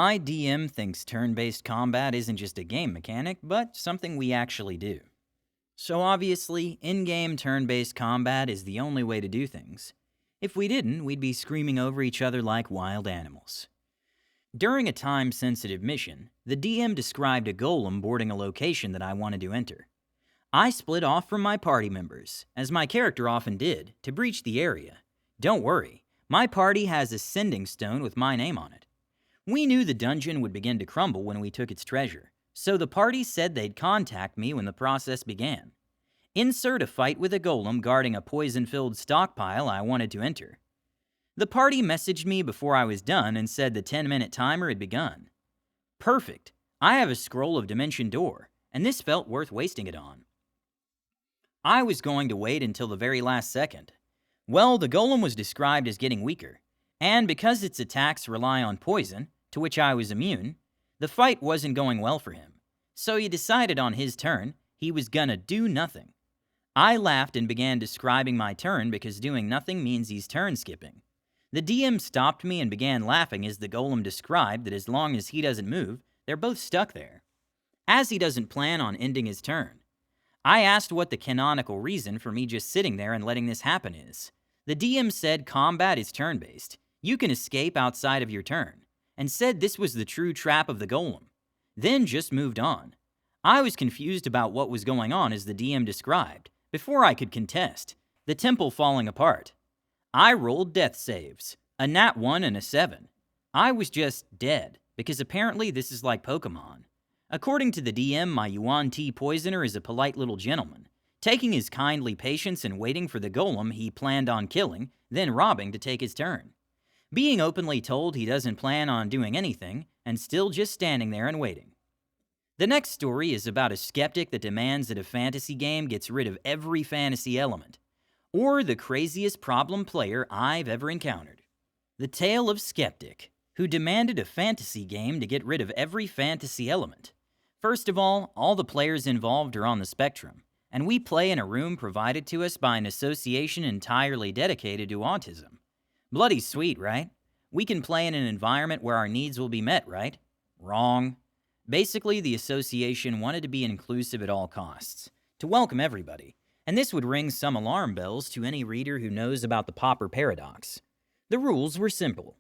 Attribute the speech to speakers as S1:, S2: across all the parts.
S1: My DM thinks turn-based combat isn't just a game mechanic, but something we actually do. So obviously, in-game turn-based combat is the only way to do things. If we didn't, we'd be screaming over each other like wild animals. During a time-sensitive mission, the DM described a golem boarding a location that I wanted to enter. I split off from my party members, as my character often did, to breach the area. Don't worry, my party has a sending stone with my name on it. We knew the dungeon would begin to crumble when we took its treasure, so the party said they'd contact me when the process began. Insert a fight with a golem guarding a poison-filled stockpile I wanted to enter. The party messaged me before I was done and said the 10-minute timer had begun. Perfect. I have a scroll of Dimension Door, and this felt worth wasting it on. I was going to wait until the very last second. Well, the golem was described as getting weaker, and because its attacks rely on poison, to which I was immune, the fight wasn't going well for him. So he decided on his turn he was gonna do nothing. I laughed and began describing my turn because doing nothing means he's turn skipping. The DM stopped me and began laughing as the golem described that as long as he doesn't move, they're both stuck there, as he doesn't plan on ending his turn. I asked what the canonical reason for me just sitting there and letting this happen is. The DM said combat is turn-based. You can escape outside of your turn, and said this was the true trap of the golem. Then just moved on. I was confused about what was going on as the DM described, before I could contest, the temple falling apart. I rolled death saves, a nat 1 and a 7. I was just dead, because apparently this is like Pokemon. According to the DM, my Yuan Ti poisoner is a polite little gentleman, taking his kindly patience and waiting for the golem he planned on killing, then robbing to take his turn. Being openly told he doesn't plan on doing anything, and still just standing there and waiting. The next story is about a skeptic that demands that a fantasy game gets rid of every fantasy element, or the craziest problem player I've ever encountered. The tale of Skeptic, who demanded a fantasy game to get rid of every fantasy element. First of all the players involved are on the spectrum, and we play in a room provided to us by an association entirely dedicated to autism. Bloody sweet, right? We can play in an environment where our needs will be met, right? Wrong. Basically, the association wanted to be inclusive at all costs, to welcome everybody, and this would ring some alarm bells to any reader who knows about the Popper paradox. The rules were simple.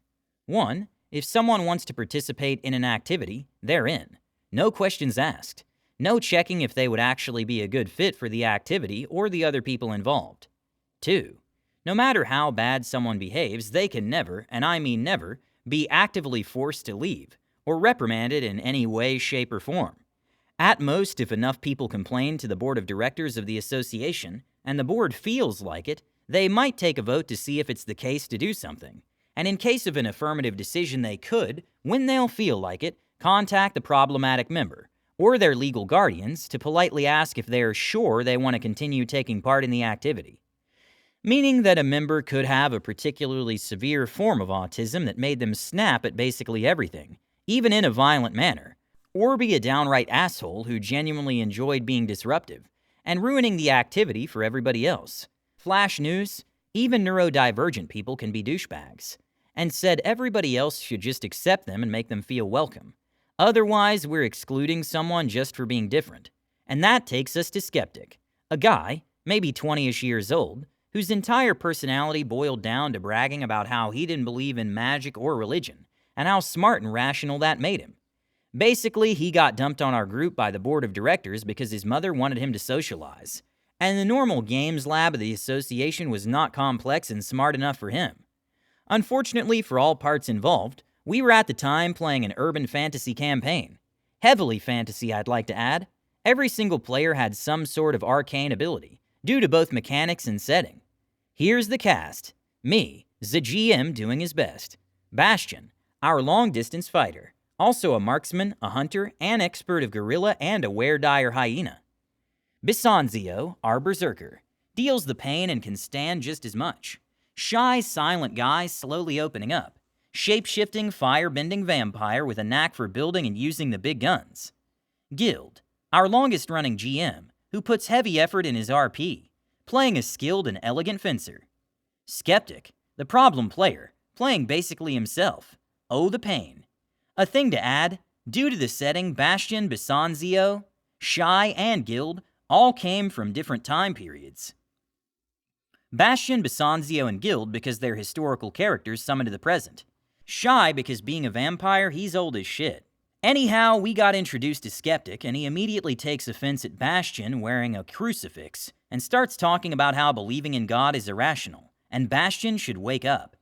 S1: 1. If someone wants to participate in an activity, they're in. No questions asked. No checking if they would actually be a good fit for the activity or the other people involved. 2. No matter how bad someone behaves, they can never, and I mean never, be actively forced to leave or reprimanded in any way, shape, or form. At most, if enough people complain to the board of directors of the association, and the board feels like it, they might take a vote to see if it's the case to do something. And in case of an affirmative decision, they could, when they'll feel like it, contact the problematic member, or their legal guardians, to politely ask if they're sure they want to continue taking part in the activity. Meaning that a member could have a particularly severe form of autism that made them snap at basically everything, even in a violent manner, or be a downright asshole who genuinely enjoyed being disruptive and ruining the activity for everybody else. Flash news, even neurodivergent people can be douchebags, and said everybody else should just accept them and make them feel welcome. Otherwise, we're excluding someone just for being different. And that takes us to Skeptic, a guy, maybe 20-ish years old, whose entire personality boiled down to bragging about how he didn't believe in magic or religion, and how smart and rational that made him. Basically, he got dumped on our group by the board of directors because his mother wanted him to socialize, and the normal games lab of the association was not complex and smart enough for him. Unfortunately for all parts involved, we were at the time playing an urban fantasy campaign. Heavily fantasy, I'd like to add. Every single player had some sort of arcane ability, due to both mechanics and setting. Here's the cast. Me, the GM doing his best. Bastion, our long-distance fighter. Also a marksman, a hunter, an expert of gorilla, and a were-dire hyena. Bisanzio, our berserker. Deals the pain and can stand just as much. Shy, silent guy slowly opening up. Shape-shifting, fire-bending vampire with a knack for building and using the big guns. Guild, our longest-running GM, who puts heavy effort in his RP, playing a skilled and elegant fencer. Skeptic, the problem player, playing basically himself. Oh, the pain. A thing to add, due to the setting, Bastion, Basanzio, Shy, and Guild all came from different time periods. Bastion, Basanzio, and Guild because they're historical characters summoned to the present. Shy because being a vampire, he's old as shit. Anyhow, we got introduced to Skeptic, and he immediately takes offense at Bastion wearing a crucifix, and starts talking about how believing in God is irrational, and Bastion should wake up.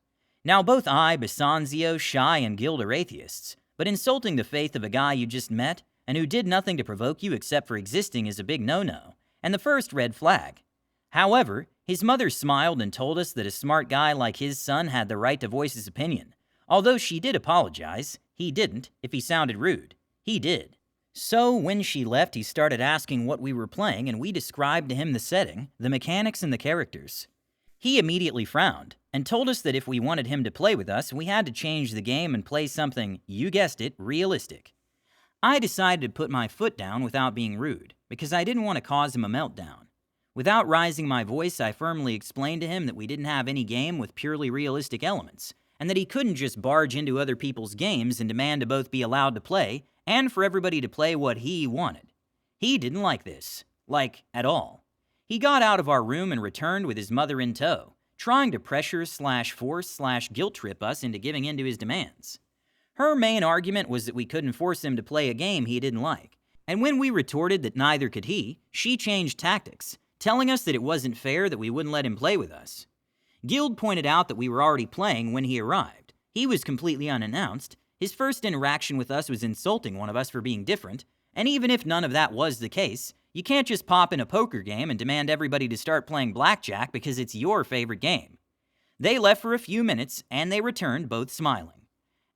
S1: Now both I, Basanzio, Shy, and Guild are atheists, but insulting the faith of a guy you just met, and who did nothing to provoke you except for existing is a big no-no, and the first red flag. However, his mother smiled and told us that a smart guy like his son had the right to voice his opinion. Although she did apologize, he didn't. If he sounded rude, he did. So when she left, he started asking what we were playing, and we described to him the setting, the mechanics, and the characters. He immediately frowned, and told us that if we wanted him to play with us, we had to change the game and play something, you guessed it, realistic. I decided to put my foot down without being rude, because I didn't want to cause him a meltdown. Without raising my voice, I firmly explained to him that we didn't have any game with purely realistic elements, and that he couldn't just barge into other people's games and demand to both be allowed to play and for everybody to play what he wanted. He didn't like this. Like, at all. He got out of our room and returned with his mother in tow, trying to pressure/force/guilt trip us into giving in to his demands. Her main argument was that we couldn't force him to play a game he didn't like, and when we retorted that neither could he, she changed tactics, telling us that it wasn't fair that we wouldn't let him play with us. Guild pointed out that we were already playing when he arrived. He was completely unannounced. His first interaction with us was insulting one of us for being different, and even if none of that was the case, you can't just pop in a poker game and demand everybody to start playing blackjack because it's your favorite game. They left for a few minutes, and they returned both smiling.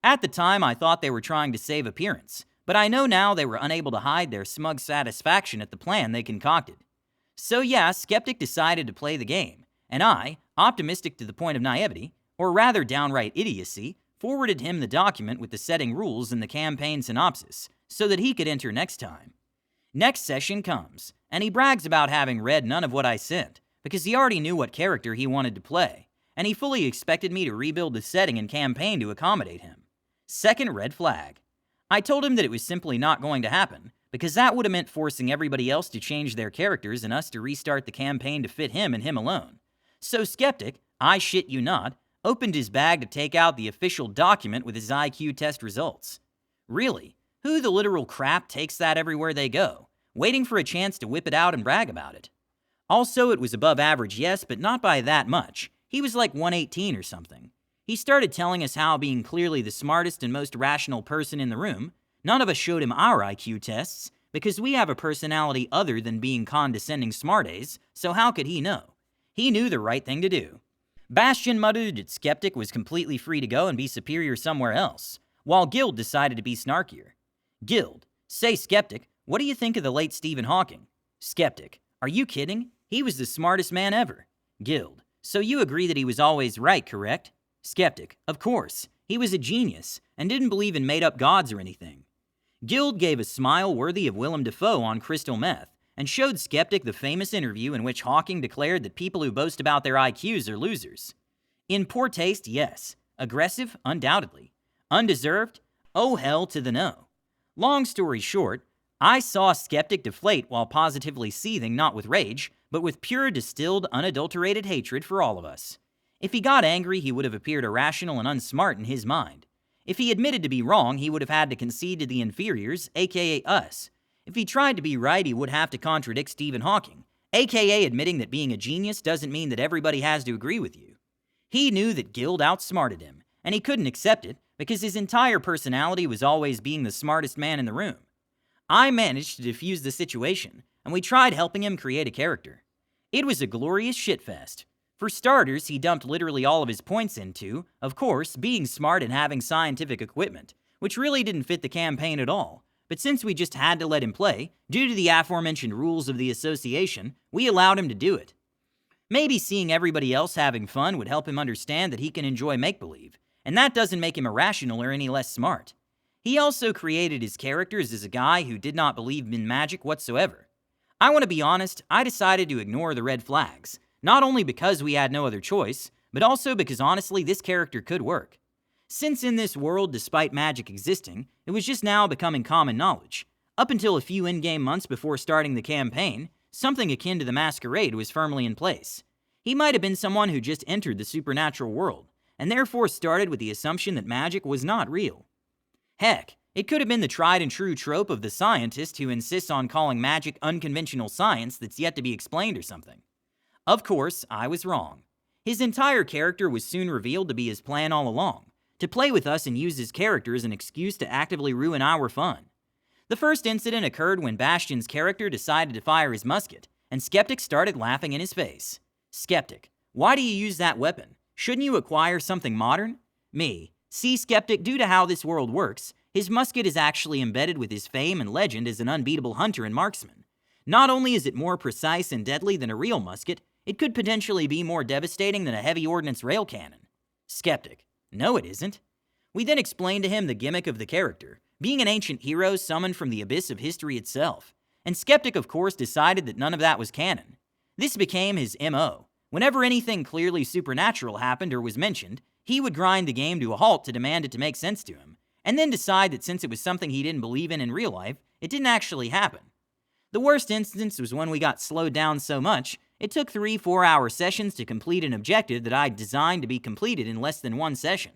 S1: At the time, I thought they were trying to save appearance, but I know now they were unable to hide their smug satisfaction at the plan they concocted. So yeah, Skeptic decided to play the game, and I, optimistic to the point of naivety, or rather downright idiocy, forwarded him the document with the setting rules and the campaign synopsis, so that he could enter next time. Next session comes, and he brags about having read none of what I sent, because he already knew what character he wanted to play, and he fully expected me to rebuild the setting and campaign to accommodate him. Second red flag. I told him that it was simply not going to happen, because that would have meant forcing everybody else to change their characters and us to restart the campaign to fit him and him alone. So Skeptic, I shit you not, opened his bag to take out the official document with his IQ test results. Really, who the literal crap takes that everywhere they go, waiting for a chance to whip it out and brag about it? Also, it was above average, yes, but not by that much. He was like 118 or something. He started telling us how, being clearly the smartest and most rational person in the room, none of us showed him our IQ tests, because we have a personality other than being condescending smartass, so how could he know? He knew the right thing to do. Bastion muttered that Skeptic was completely free to go and be superior somewhere else, while Guild decided to be snarkier. Guild, say Skeptic, what do you think of the late Stephen Hawking? Skeptic, are you kidding? He was the smartest man ever. Guild, so you agree that he was always right, correct? Skeptic, of course. He was a genius, and didn't believe in made-up gods or anything. Guild gave a smile worthy of Willem Dafoe on crystal meth, and showed Skeptic the famous interview in which Hawking declared that people who boast about their IQs are losers. In poor taste, yes. Aggressive, undoubtedly. Undeserved? Oh hell to the no. Long story short, I saw Skeptic deflate while positively seething not with rage, but with pure distilled, unadulterated hatred for all of us. If he got angry, he would have appeared irrational and unsmart in his mind. If he admitted to be wrong, he would have had to concede to the inferiors, aka us. If he tried to be right, he would have to contradict Stephen Hawking, aka admitting that being a genius doesn't mean that everybody has to agree with you. He knew that Guild outsmarted him, and he couldn't accept it because his entire personality was always being the smartest man in the room. I managed to defuse the situation, and we tried helping him create a character. It was a glorious shitfest. For starters, he dumped literally all of his points into, of course, being smart and having scientific equipment, which really didn't fit the campaign at all. But since we just had to let him play, due to the aforementioned rules of the association, we allowed him to do it. Maybe seeing everybody else having fun would help him understand that he can enjoy make-believe, and that doesn't make him irrational or any less smart. He also created his characters as a guy who did not believe in magic whatsoever. I want to be honest, I decided to ignore the red flags, not only because we had no other choice, but also because honestly this character could work. Since in this world, despite magic existing, it was just now becoming common knowledge. Up until a few in-game months before starting the campaign, something akin to the masquerade was firmly in place. He might have been someone who just entered the supernatural world, and therefore started with the assumption that magic was not real. Heck, it could have been the tried and true trope of the scientist who insists on calling magic unconventional science that's yet to be explained or something. Of course, I was wrong. His entire character was soon revealed to be his plan all along, to play with us and use his character as an excuse to actively ruin our fun. The first incident occurred when Bastion's character decided to fire his musket, and Skeptic started laughing in his face. Skeptic, why do you use that weapon? Shouldn't you acquire something modern? Me, see Skeptic, due to how this world works, his musket is actually embedded with his fame and legend as an unbeatable hunter and marksman. Not only is it more precise and deadly than a real musket, it could potentially be more devastating than a heavy ordnance rail cannon. Skeptic, no it isn't. We then explained to him the gimmick of the character, being an ancient hero summoned from the abyss of history itself, and Skeptic of course decided that none of that was canon. This became his MO. Whenever anything clearly supernatural happened or was mentioned, he would grind the game to a halt to demand it to make sense to him, and then decide that since it was something he didn't believe in real life, it didn't actually happen. The worst instance was when we got slowed down so much, it took 3-4 hour sessions to complete an objective that I'd designed to be completed in less than one session.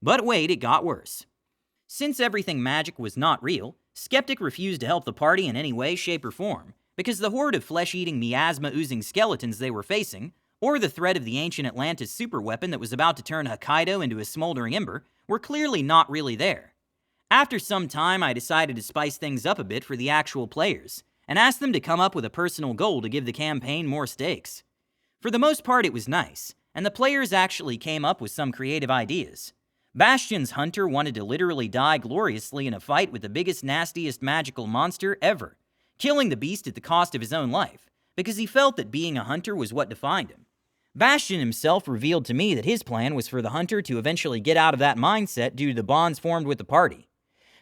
S1: But wait, it got worse. Since everything magic was not real, Skeptic refused to help the party in any way, shape, or form, because the horde of flesh-eating, miasma-oozing skeletons they were facing, or the threat of the ancient Atlantis superweapon that was about to turn Hokkaido into a smoldering ember, were clearly not really there. After some time, I decided to spice things up a bit for the actual players, and asked them to come up with a personal goal to give the campaign more stakes. For the most part, it was nice, and the players actually came up with some creative ideas. Bastion's hunter wanted to literally die gloriously in a fight with the biggest, nastiest magical monster ever, killing the beast at the cost of his own life, because he felt that being a hunter was what defined him. Bastion himself revealed to me that his plan was for the hunter to eventually get out of that mindset due to the bonds formed with the party.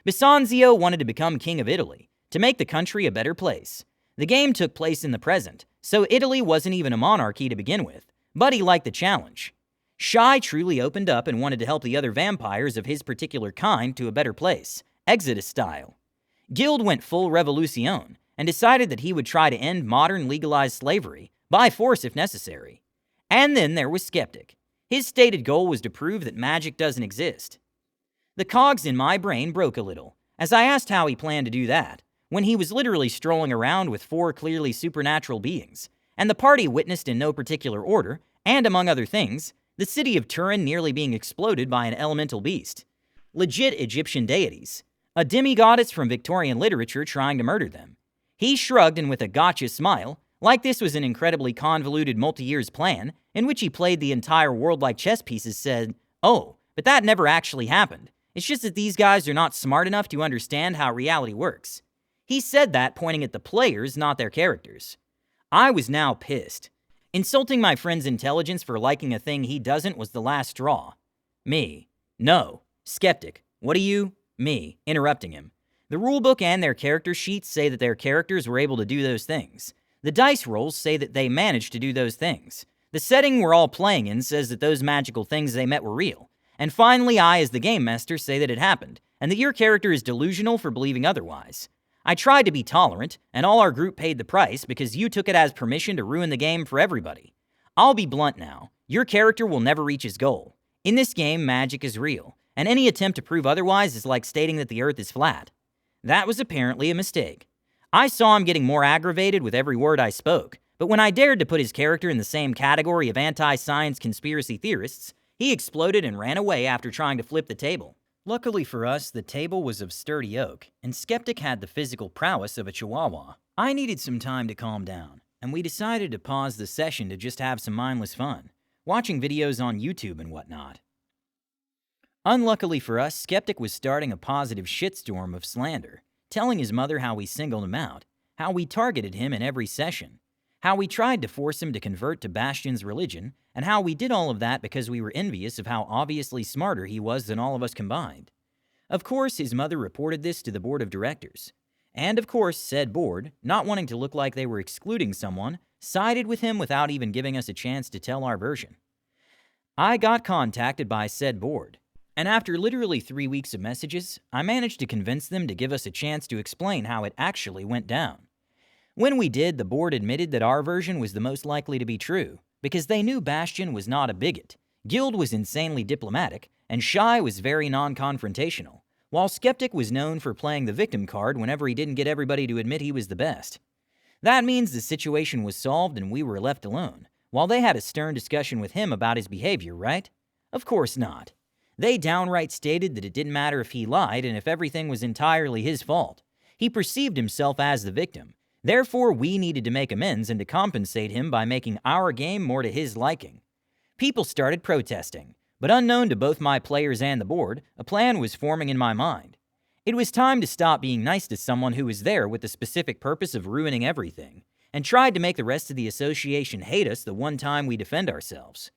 S1: Bisanzio wanted to become king of Italy, to make the country a better place. The game took place in the present, so Italy wasn't even a monarchy to begin with, but he liked the challenge. Shy truly opened up and wanted to help the other vampires of his particular kind to a better place, Exodus style. Guild went full revolution, and decided that he would try to end modern legalized slavery, by force if necessary. And then there was Skeptic. His stated goal was to prove that magic doesn't exist. The cogs in my brain broke a little, as I asked how he planned to do that, when he was literally strolling around with 4 clearly supernatural beings, and the party witnessed in no particular order, and among other things, the city of Turin nearly being exploded by an elemental beast. Legit Egyptian deities. A demigoddess from Victorian literature trying to murder them. He shrugged and with a gotcha smile, like this was an incredibly convoluted multi-years plan, in which he played the entire world like chess pieces, said, "Oh, but that never actually happened. It's just that these guys are not smart enough to understand how reality works." He said that pointing at the players, not their characters. I was now pissed. Insulting my friend's intelligence for liking a thing he doesn't was the last straw. Me. No. Skeptic. What do you? Me. Interrupting him. The rulebook and their character sheets say that their characters were able to do those things. The dice rolls say that they managed to do those things. The setting we're all playing in says that those magical things they met were real. And finally, I, as the game master, say that it happened, and that your character is delusional for believing otherwise. I tried to be tolerant, and all our group paid the price because you took it as permission to ruin the game for everybody. I'll be blunt now. Your character will never reach his goal. In this game, magic is real, and any attempt to prove otherwise is like stating that the earth is flat. That was apparently a mistake. I saw him getting more aggravated with every word I spoke, but when I dared to put his character in the same category of anti-science conspiracy theorists, he exploded and ran away after trying to flip the table. Luckily for us, the table was of sturdy oak, and Skeptic had the physical prowess of a chihuahua. I needed some time to calm down, and we decided to pause the session to just have some mindless fun, watching videos on YouTube and whatnot. Unluckily for us, Skeptic was starting a positive shitstorm of slander, telling his mother how we singled him out, how we targeted him in every session, how we tried to force him to convert to Bastion's religion, and how we did all of that because we were envious of how obviously smarter he was than all of us combined. Of course, his mother reported this to the board of directors. And of course, said board, not wanting to look like they were excluding someone, sided with him without even giving us a chance to tell our version. I got contacted by said board, And after literally 3 weeks of messages, I managed to convince them to give us a chance to explain how it actually went down. When we did, the board admitted that our version was the most likely to be true, because they knew Bastion was not a bigot, Guild was insanely diplomatic, and Shy was very non-confrontational, while Skeptic was known for playing the victim card whenever he didn't get everybody to admit he was the best. That means the situation was solved and we were left alone, while they had a stern discussion with him about his behavior, right? Of course not. They downright stated that it didn't matter if he lied and if everything was entirely his fault. He perceived himself as the victim. Therefore, we needed to make amends and to compensate him by making our game more to his liking. People started protesting, but unknown to both my players and the board, a plan was forming in my mind. It was time to stop being nice to someone who was there with the specific purpose of ruining everything, and tried to make the rest of the association hate us the one time we defend ourselves.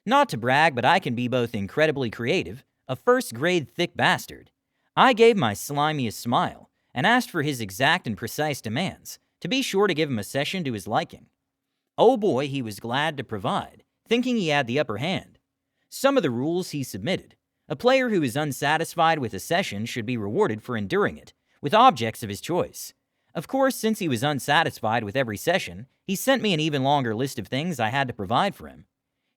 S1: Not to brag, but I can be both incredibly creative, a first-grade thick bastard. I gave my slimiest smile, and asked for his exact and precise demands, to be sure to give him a session to his liking. Oh boy, he was glad to provide, thinking he had the upper hand. Some of the rules he submitted. A player who is unsatisfied with a session should be rewarded for enduring it, with objects of his choice. Of course, since he was unsatisfied with every session, he sent me an even longer list of things I had to provide for him.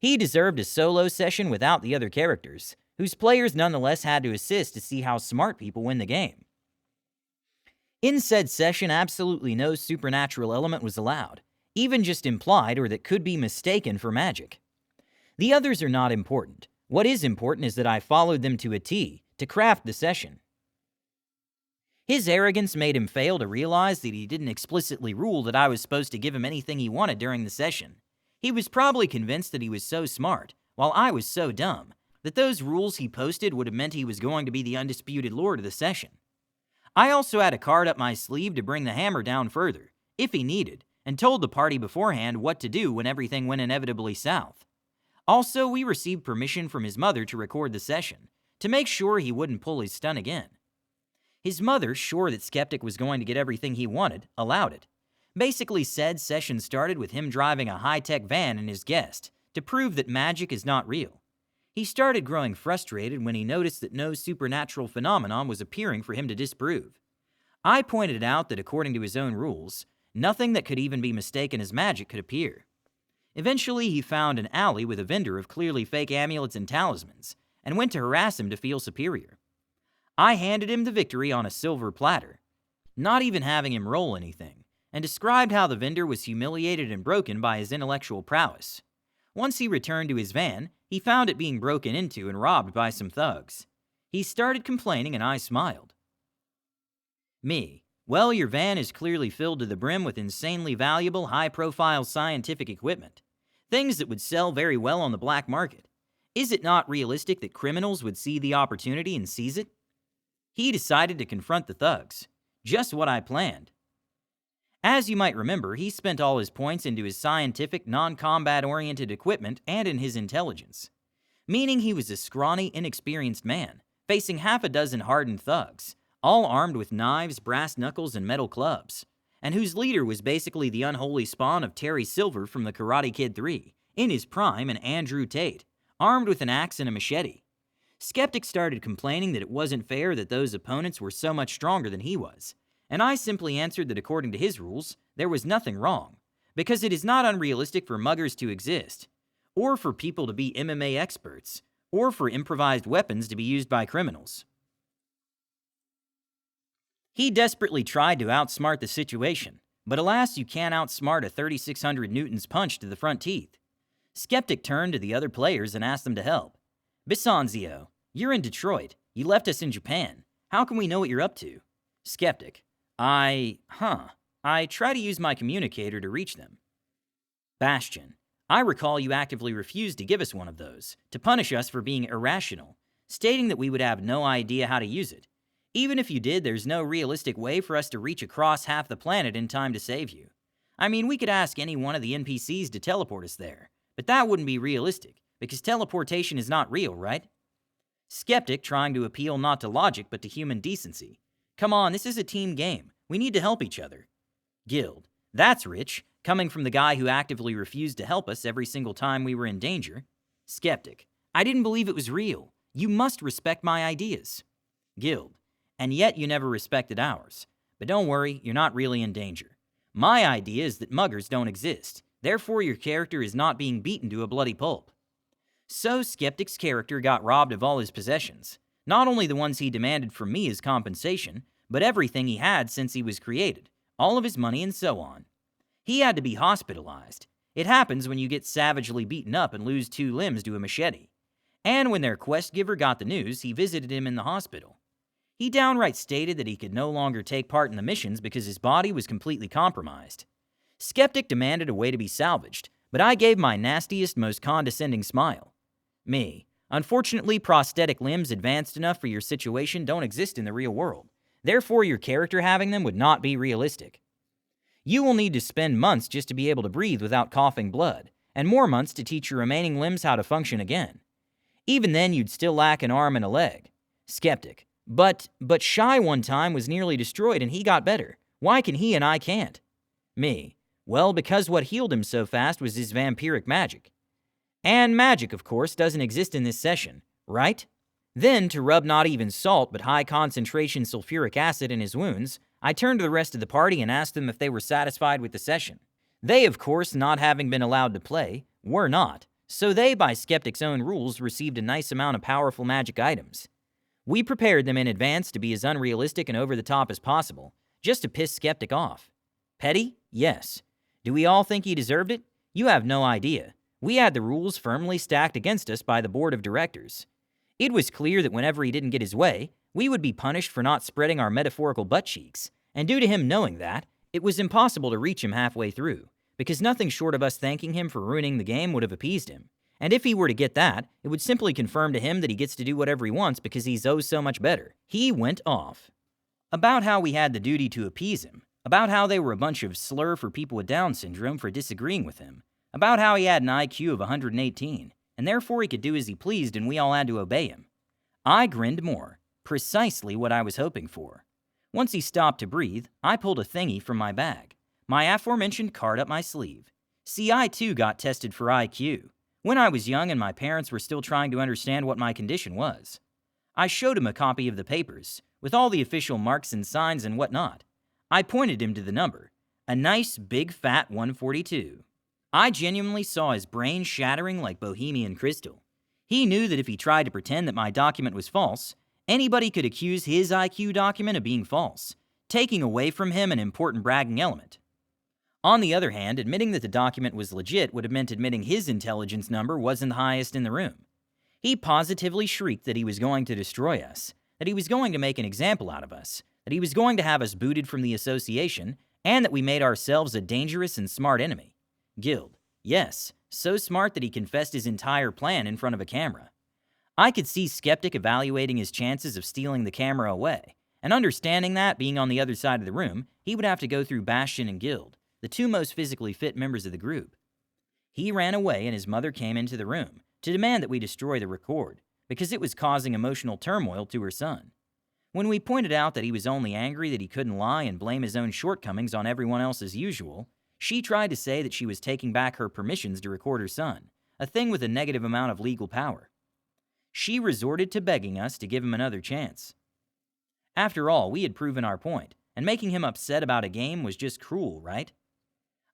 S1: He deserved a solo session without the other characters, whose players nonetheless had to assist to see how smart people win the game. In said session, absolutely no supernatural element was allowed, even just implied or that could be mistaken for magic. The others are not important. What is important is that I followed them to a T to craft the session. His arrogance made him fail to realize that he didn't explicitly rule that I was supposed to give him anything he wanted during the session. He was probably convinced that he was so smart, while I was so dumb, that those rules he posted would have meant he was going to be the undisputed lord of the session. I also had a card up my sleeve to bring the hammer down further, if he needed, and told the party beforehand what to do when everything went inevitably south. Also, we received permission from his mother to record the session, to make sure he wouldn't pull his stunt again. His mother, sure that Skeptic was going to get everything he wanted, allowed it. Basically said session started with him driving a high-tech van and his guest, to prove that magic is not real. He started growing frustrated when he noticed that no supernatural phenomenon was appearing for him to disprove. I pointed out that according to his own rules, nothing that could even be mistaken as magic could appear. Eventually, he found an alley with a vendor of clearly fake amulets and talismans, and went to harass him to feel superior. I handed him the victory on a silver platter, not even having him roll anything, and described how the vendor was humiliated and broken by his intellectual prowess. Once he returned to his van, he found it being broken into and robbed by some thugs. He started complaining and I smiled. Me. Well, your van is clearly filled to the brim with insanely valuable, high-profile scientific equipment. Things that would sell very well on the black market. Is it not realistic that criminals would see the opportunity and seize it? He decided to confront the thugs. Just what I planned. As you might remember, he spent all his points into his scientific, non-combat-oriented equipment and in his intelligence. Meaning he was a scrawny, inexperienced man, facing half a dozen hardened thugs, all armed with knives, brass knuckles, and metal clubs, and whose leader was basically the unholy spawn of Terry Silver from the Karate Kid 3, in his prime, and Andrew Tate, armed with an axe and a machete. Skeptic started complaining that it wasn't fair that those opponents were so much stronger than he was, and I simply answered that according to his rules, there was nothing wrong, because it is not unrealistic for muggers to exist, or for people to be MMA experts, or for improvised weapons to be used by criminals. He desperately tried to outsmart the situation, but alas, you can't outsmart a 3,600 newtons punch to the front teeth. Skeptic turned to the other players and asked them to help. Bisanzio, you're in Detroit. You left us in Japan. How can we know what you're up to? Skeptic, I try to use my communicator to reach them. Bastion, I recall you actively refused to give us one of those, to punish us for being irrational, stating that we would have no idea how to use it. Even if you did, there's no realistic way for us to reach across half the planet in time to save you. I mean, we could ask any one of the NPCs to teleport us there, but that wouldn't be realistic, because teleportation is not real, right? Skeptic, trying to appeal not to logic but to human decency. Come on, this is a team game. We need to help each other. Guild, that's rich, coming from the guy who actively refused to help us every single time we were in danger. Skeptic, I didn't believe it was real. You must respect my ideas. Guild. And yet you never respected ours. But don't worry, you're not really in danger. My idea is that muggers don't exist. Therefore, your character is not being beaten to a bloody pulp. So, Skeptic's character got robbed of all his possessions. Not only the ones he demanded from me as compensation, but everything he had since he was created. All of his money and so on. He had to be hospitalized. It happens when you get savagely beaten up and lose 2 limbs to a machete. And when their quest giver got the news, he visited him in the hospital. He downright stated that he could no longer take part in the missions because his body was completely compromised. Skeptic demanded a way to be salvaged, but I gave my nastiest, most condescending smile. Me. Unfortunately, prosthetic limbs advanced enough for your situation don't exist in the real world. Therefore, your character having them would not be realistic. You will need to spend months just to be able to breathe without coughing blood, and more months to teach your remaining limbs how to function again. Even then, you'd still lack an arm and a leg. Skeptic. But Shy one time was nearly destroyed and he got better. Why can he and I can't? Me. Well, because what healed him so fast was his vampiric magic. And magic, of course, doesn't exist in this session, right? Then, to rub not even salt but high concentration sulfuric acid in his wounds, I turned to the rest of the party and asked them if they were satisfied with the session. They, of course, not having been allowed to play, were not. So they, by Skeptic's own rules, received a nice amount of powerful magic items. We prepared them in advance to be as unrealistic and over the top as possible, just to piss Skeptic off. Petty? Yes. Do we all think he deserved it? You have no idea. We had the rules firmly stacked against us by the board of directors. It was clear that whenever he didn't get his way, we would be punished for not spreading our metaphorical butt cheeks, and due to him knowing that, it was impossible to reach him halfway through, because nothing short of us thanking him for ruining the game would have appeased him. And if he were to get that, it would simply confirm to him that he gets to do whatever he wants because he's oh so much better. He went off. About how we had the duty to appease him. About how they were a bunch of slur for people with Down syndrome for disagreeing with him. About how he had an IQ of 118, and therefore he could do as he pleased and we all had to obey him. I grinned more. Precisely what I was hoping for. Once he stopped to breathe, I pulled a thingy from my bag. My aforementioned card up my sleeve. See, I too got tested for IQ. When I was young and my parents were still trying to understand what my condition was. I showed him a copy of the papers, with all the official marks and signs and whatnot. I pointed him to the number, a nice big fat 142. I genuinely saw his brain shattering like Bohemian crystal. He knew that if he tried to pretend that my document was false, anybody could accuse his IQ document of being false, taking away from him an important bragging element. On the other hand, admitting that the document was legit would have meant admitting his intelligence number wasn't the highest in the room. He positively shrieked that he was going to destroy us, that he was going to make an example out of us, that he was going to have us booted from the association, and that we made ourselves a dangerous and smart enemy. Guild. Yes, so smart that he confessed his entire plan in front of a camera. I could see Skeptic evaluating his chances of stealing the camera away, and understanding that, being on the other side of the room, he would have to go through Bastion and Guild, the 2 most physically fit members of the group. He ran away and his mother came into the room to demand that we destroy the record, because it was causing emotional turmoil to her son. When we pointed out that he was only angry that he couldn't lie and blame his own shortcomings on everyone else as usual, she tried to say that she was taking back her permissions to record her son, a thing with a negative amount of legal power. She resorted to begging us to give him another chance. After all, we had proven our point, and making him upset about a game was just cruel, right?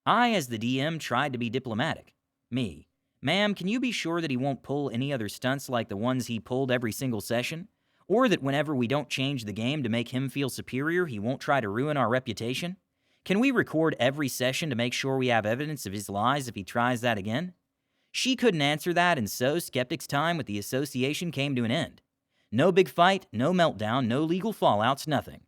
S1: I, as the DM, tried to be diplomatic. Me. Ma'am, can you be sure that he won't pull any other stunts like the ones he pulled every single session? Or that whenever we don't change the game to make him feel superior, he won't try to ruin our reputation? Can we record every session to make sure we have evidence of his lies if he tries that again? She couldn't answer that, and so Skeptic's time with the association came to an end. No big fight, no meltdown, no legal fallouts, nothing.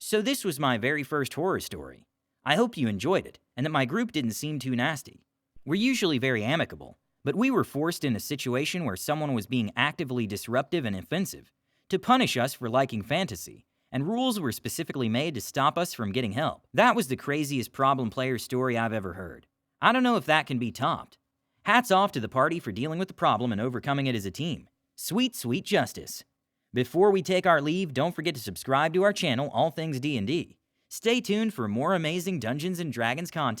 S1: So this was my very first horror story. I hope you enjoyed it, and that my group didn't seem too nasty. We're usually very amicable, but we were forced in a situation where someone was being actively disruptive and offensive, to punish us for liking fantasy, and rules were specifically made to stop us from getting help. That was the craziest problem player story I've ever heard. I don't know if that can be topped. Hats off to the party for dealing with the problem and overcoming it as a team. Sweet, sweet justice. Before we take our leave, don't forget to subscribe to our channel, All Things D&D. Stay tuned for more amazing Dungeons & Dragons content.